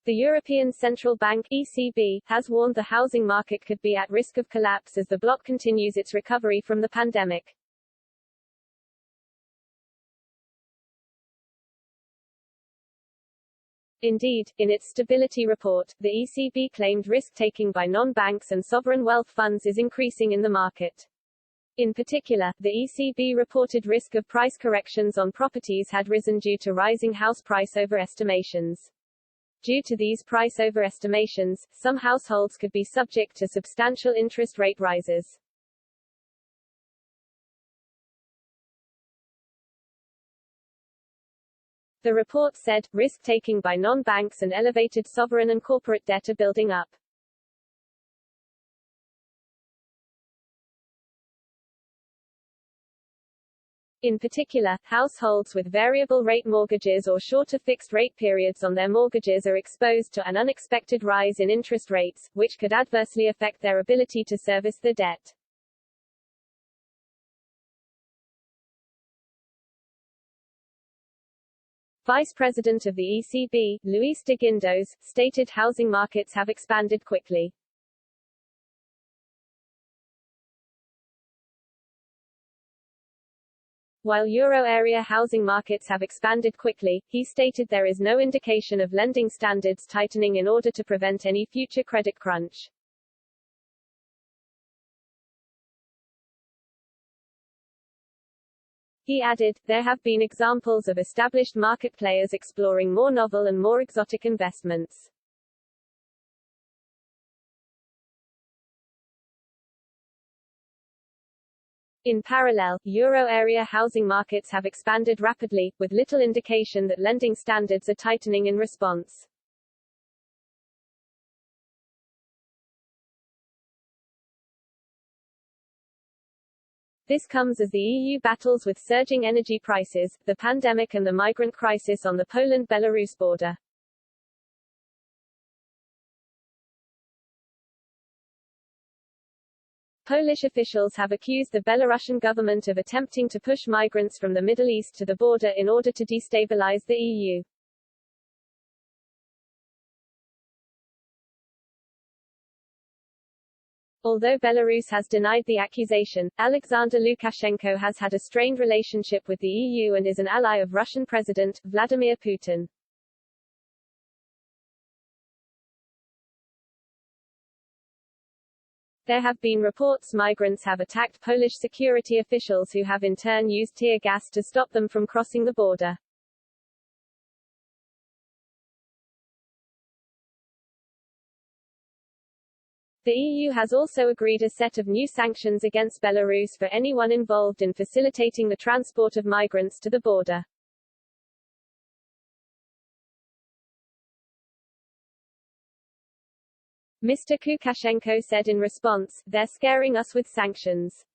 The European Central Bank (ECB) has warned the housing market could be at risk of collapse as the bloc continues its recovery from the pandemic. Indeed, in its stability report, the ECB claimed risk-taking by non-banks and sovereign wealth funds is increasing in the market. In particular, the ECB reported risk of price corrections on properties had risen due to rising house price overestimations. Due to these price overestimations, some households could be subject to substantial interest rate rises. The report said, risk-taking by non-banks and elevated sovereign and corporate debt are building up. In particular, households with variable rate mortgages or shorter fixed rate periods on their mortgages are exposed to an unexpected rise in interest rates, which could adversely affect their ability to service the debt. Vice President of the ECB, Luis de Guindos, stated housing markets have expanded quickly. While euro area housing markets have expanded quickly, he stated there is no indication of lending standards tightening in order to prevent any future credit crunch. He added, there have been examples of established market players exploring more novel and more exotic investments. In parallel, euro area housing markets have expanded rapidly, with little indication that lending standards are tightening in response. This comes as the EU battles with surging energy prices, the pandemic and the migrant crisis on the Poland-Belarus border. Polish officials have accused the Belarusian government of attempting to push migrants from the Middle East to the border in order to destabilize the EU. Although Belarus has denied the accusation, Alexander Lukashenko has had a strained relationship with the EU and is an ally of Russian President Vladimir Putin. There have been reports migrants have attacked Polish security officials who have in turn used tear gas to stop them from crossing the border. The EU has also agreed a set of new sanctions against Belarus for anyone involved in facilitating the transport of migrants to the border. Mr. Lukashenko said in response, "They're scaring us with sanctions.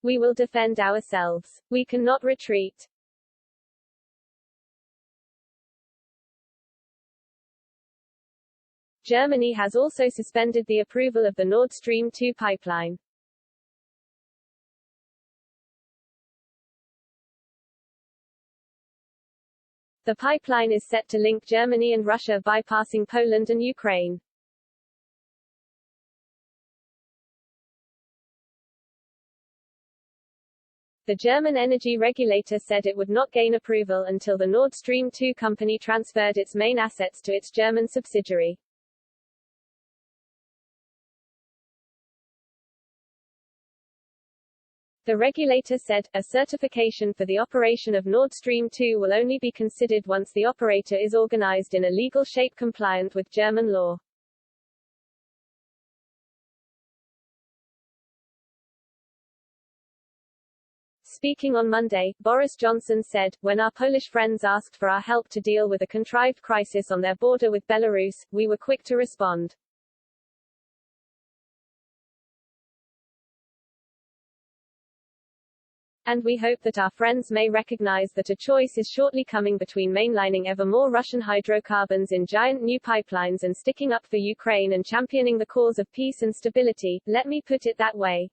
We will defend ourselves. We cannot retreat." Germany has also suspended the approval of the Nord Stream 2 pipeline. The pipeline is set to link Germany and Russia bypassing Poland and Ukraine. The German energy regulator said it would not gain approval until the Nord Stream 2 company transferred its main assets to its German subsidiary. The regulator said, a certification for the operation of Nord Stream 2 will only be considered once the operator is organized in a legal shape compliant with German law. Speaking on Monday, Boris Johnson said, when our Polish friends asked for our help to deal with a contrived crisis on their border with Belarus, we were quick to respond. And we hope that our friends may recognize that a choice is shortly coming between mainlining ever more Russian hydrocarbons in giant new pipelines and sticking up for Ukraine and championing the cause of peace and stability. Let me put it that way.